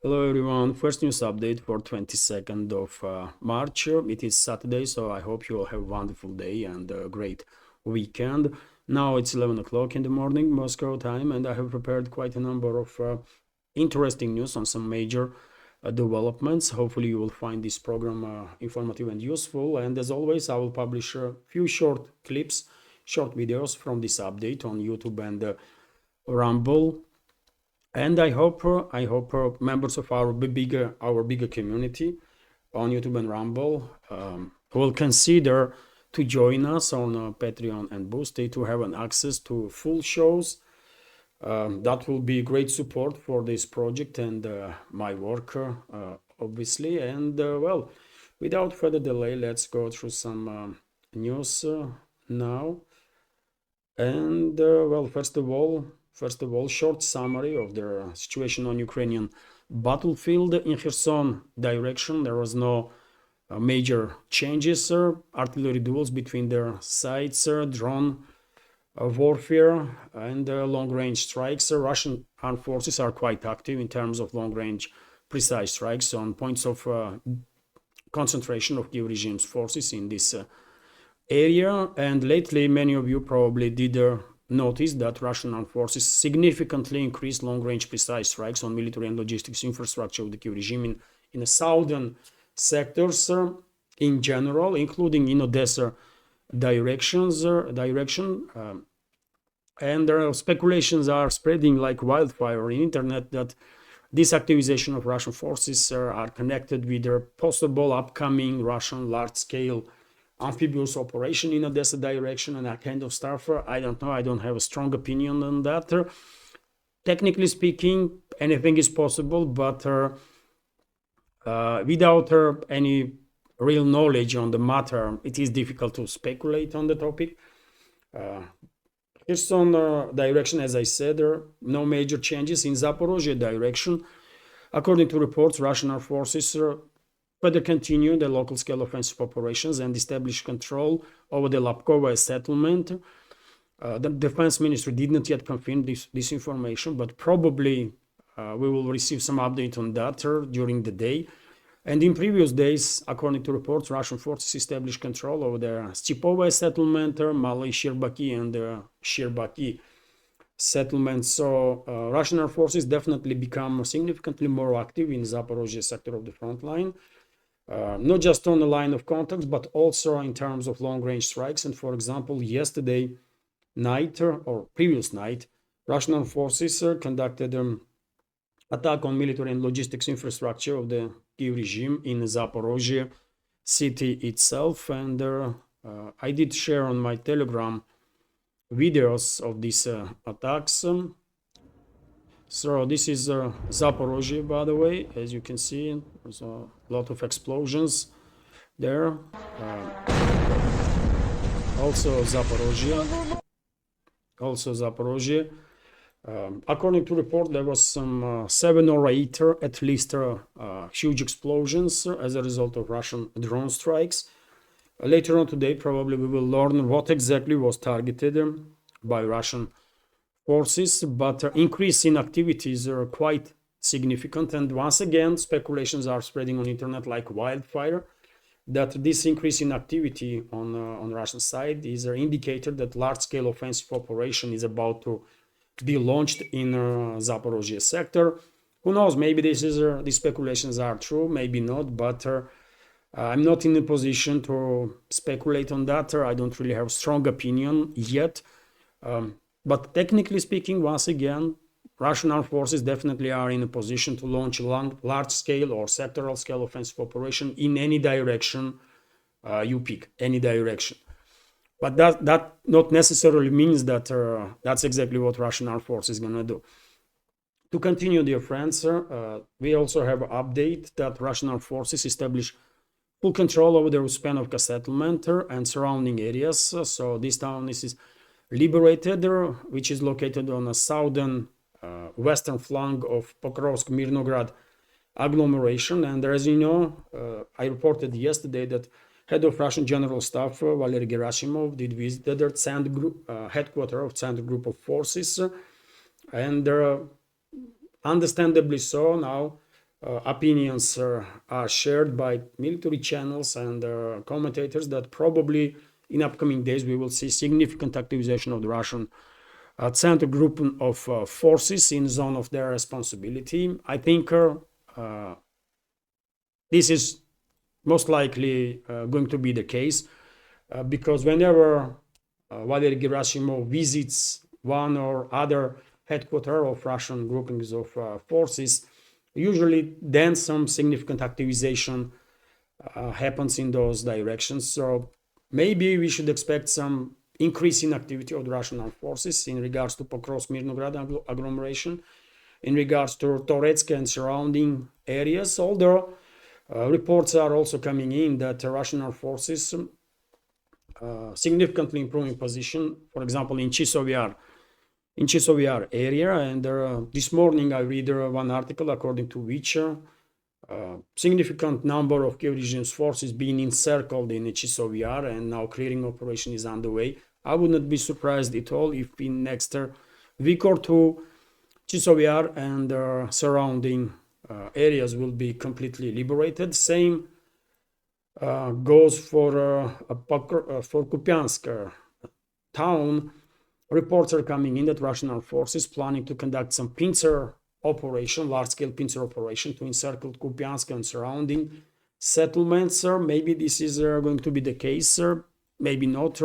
Hello everyone, first news update for 22nd of March. It is Saturday, so I hope you all have a wonderful day and a great weekend. Now it's 11 o'clock in the morning, Moscow time, and I have prepared quite a number of interesting news on some major developments. Hopefully you will find this program informative and useful. And as always, I will publish a few short clips, short videos from this update on YouTube and Rumble. And I hope members of our bigger community on YouTube and Rumble will consider to join us on Patreon and Boosty to have an access to full shows. That will be great support for this project and my work, obviously. And well, without further delay, let's go through some news now. And well, first of all, short summary of the situation on Ukrainian battlefield. In Kherson direction, there was no major changes. Artillery duels between their sides, drone warfare, and long-range strikes. Russian armed forces are quite active in terms of long-range precise strikes on points of concentration of Kiev regime's forces in this area. And lately, many of you probably did notice that Russian armed forces significantly increased long-range precise strikes on military and logistics infrastructure of the Kiev regime in the southern sectors in general, including in Odessa direction. And there are speculations are spreading like wildfire on the internet that this activization of Russian forces are connected with their possible upcoming Russian large-scale amphibious operation in Odessa direction and that kind of stuff. I don't know. I don't have a strong opinion on that. Technically speaking, anything is possible, but without any real knowledge on the matter, it is difficult to speculate on the topic. Kherson direction, as I said, there are no major changes. In Zaporozhye direction, according to reports, Russian armed forces further continue the local scale offensive operations and establish control over the Lapkova settlement. The defense ministry did not yet confirm this information, but probably we will receive some update on that during the day. And in previous days, according to reports, Russian forces established control over the Stepovaya settlement, Malay Sherbaki and Sherbaki settlements. So Russian armed forces definitely become significantly more active in Zaporozhye sector of the front line. Not just on the line of contacts, but also in terms of long-range strikes. And for example, yesterday night or previous night, Russian armed forces conducted an attack on military and logistics infrastructure of the Kiev regime in Zaporozhye city itself. And I did share on my Telegram videos of these attacks. So this is Zaporozhye, by the way. As you can see, there's a lot of explosions there. Also Zaporozhye. According to report, there was some 7 or 8 at least huge explosions as a result of Russian drone strikes. Later on today, probably we will learn what exactly was targeted by Russian forces, but increase in activities are quite significant. And once again, speculations are spreading on internet like wildfire that this increase in activity on Russian side is an indicator that large-scale offensive operation is about to be launched in Zaporozhye sector. Who knows? Maybe these speculations are true, maybe not. But I'm not in a position to speculate on that. I don't really have a strong opinion yet. But technically speaking, once again, Russian armed forces definitely are in a position to launch large-scale or sectoral scale offensive operation in any direction you pick, any direction. But that not necessarily means that that's exactly what Russian armed forces is going to do. To continue, dear friends, we also have an update that Russian armed forces establish full control over the Uspenovka settlement and surrounding areas. So this town is liberated, which is located on the southern western flank of Pokrovsk Mirnograd agglomeration. And as you know, I reported yesterday that head of Russian General Staff Valery Gerasimov did visit the headquarters of Center Group of Forces, and understandably so. Now opinions are shared by military channels and commentators that probably in upcoming days we will see significant activization of the Russian center group of forces in zone of their responsibility. I think this is most likely going to be the case because whenever Valery Gerasimov visits one or other headquarters of Russian groupings of forces, usually then some significant activization happens in those directions. So maybe we should expect some increase in activity of the Russian armed forces in regards to Pokrovsk Mirnograd agglomeration, in regards to Toretsk and surrounding areas, although reports are also coming in that the Russian armed forces significantly improving position, for example, in Chasov Yar area. And this morning I read one article according to which significant number of Kiev regime's forces being encircled in Chasov Yar, and now clearing operation is underway. I would not be surprised at all if in next week or two Chasov Yar and surrounding areas will be completely liberated. Same goes for Kupiansk town. Reports are coming in that Russian armed forces planning to conduct some pincer operation, large-scale pincer operation to encircle Kupiansk and surrounding settlements. Maybe this is going to be the case, maybe not.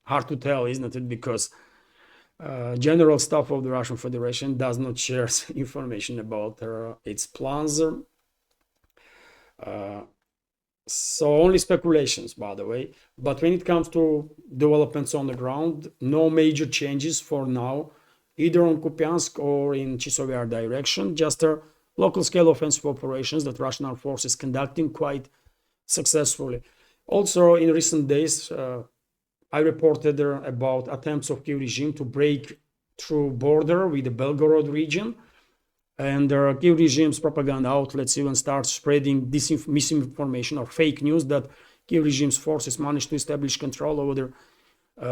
Hard to tell, isn't it? Because general staff of the Russian Federation does not share information about its plans. So only speculations, by the way. But when it comes to developments on the ground, no major changes for now, either on Kupiansk or in Chasov Yar direction, just local scale offensive operations that Russian armed forces conducting quite successfully. Also, in recent days, I reported about attempts of Kiev regime to break through border with the Belgorod region, and Kiev regime's propaganda outlets even start spreading misinformation or fake news that Kiev regime's forces managed to establish control over the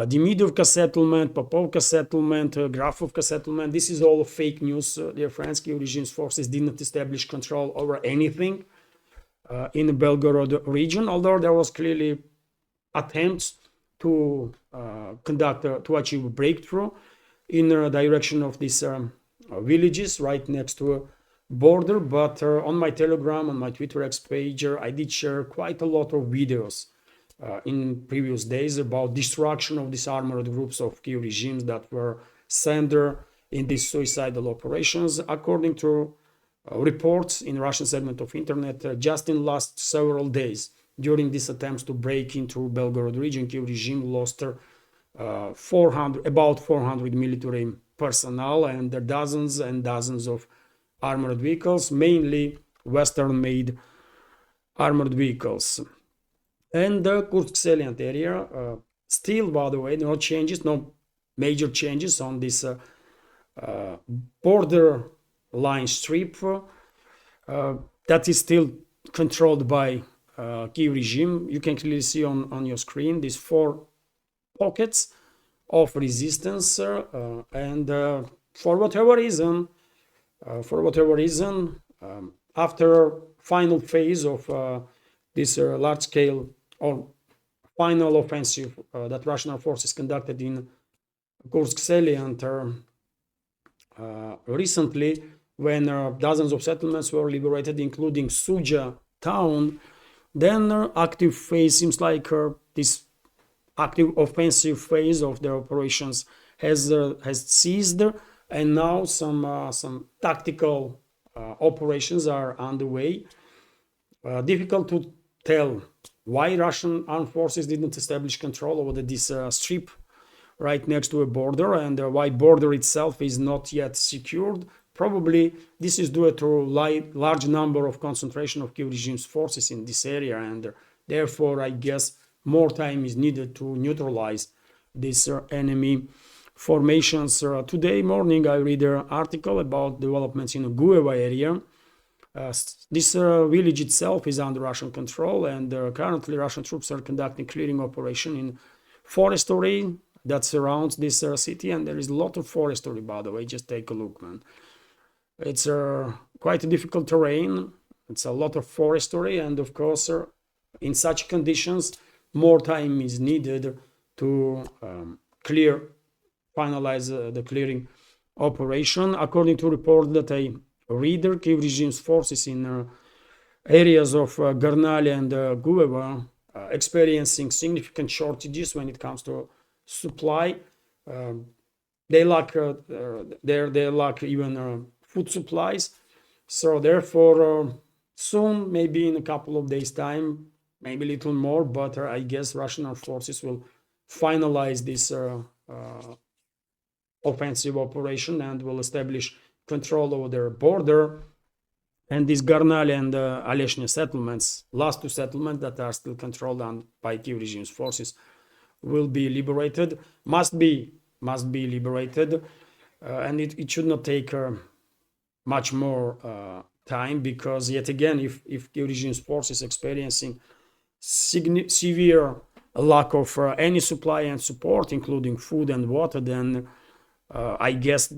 Demidovka settlement, Popovka settlement, Grafovka settlement. This is all fake news, dear friends. Kiev regime's forces did not establish control over anything in the Belgorod region, although there was clearly attempts to to achieve a breakthrough in the direction of these villages right next to a border. But on my Telegram, on my Twitter X page, I did share quite a lot of videos in previous days about destruction of these armored groups of Kiev regimes that were sent in these suicidal operations. According to reports in Russian segment of internet, just in last several days, during these attempts to break into Belgorod region, Kiev regime lost about 400 military personnel and dozens and dozens of armored vehicles, mainly Western-made armored vehicles. And the Kursk salient area, still, by the way, no changes, no major changes on this border line strip that is still controlled by Kiev regime. You can clearly see on your screen these 4 pockets of resistance, and for whatever reason, after final phase of this large-scale or final offensive that Russian forces conducted in Kursk salient recently, when dozens of settlements were liberated, including Suja town, then active phase seems like this active offensive phase of the operations has ceased, and now some tactical operations are underway. Difficult to tell why Russian armed forces didn't establish control over this strip right next to a border, and why border itself is not yet secured. Probably this is due to large number of concentration of Kiev regime's forces in this area, and therefore I guess more time is needed to neutralize these enemy formations. Today morning I read an article about developments in the Gueva area. This village itself is under Russian control, and currently Russian troops are conducting clearing operation in forestry that surrounds this city, and there is a lot of forestry, by the way. Just take a look, man. It's quite a difficult terrain. It's a lot of forestry, and of course, in such conditions, more time is needed to finalize the clearing operation. According to report that I read, Kiev regime's forces in areas of Garnali and Guveva experiencing significant shortages when it comes to supply. They lack even food supplies. So therefore, soon, maybe in a couple of days' time, maybe a little more, but I guess Russian forces will finalize this offensive operation and will establish control over their border. And these Garnali and Aleshnya settlements, last two settlements that are still controlled by Kiev regime's forces, will be liberated, must be liberated, and it should not take much more time, because yet again, if Kiev regime's forces experiencing severe lack of any supply and support, including food and water, then I guess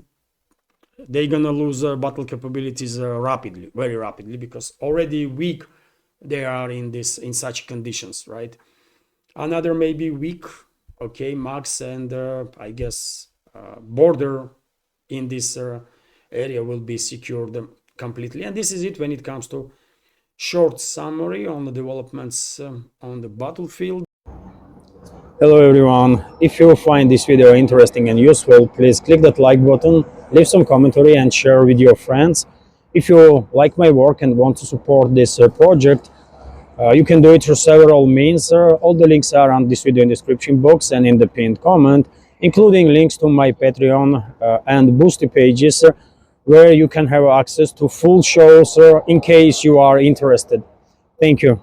they're gonna lose battle capabilities rapidly, very rapidly, because already weak they are in such conditions, right? Another maybe week, okay, max, and I guess border in this area will be secured completely. And this is it when it comes to short summary on the developments on the battlefield. Hello everyone, if you find this video interesting and useful, please click that like button, leave some commentary and share with your friends. If you like my work and want to support this project, you can do it through several means. All the links are on this video in the description box and in the pinned comment, including links to my Patreon and Boosty pages, where you can have access to full shows in case you are interested. Thank you.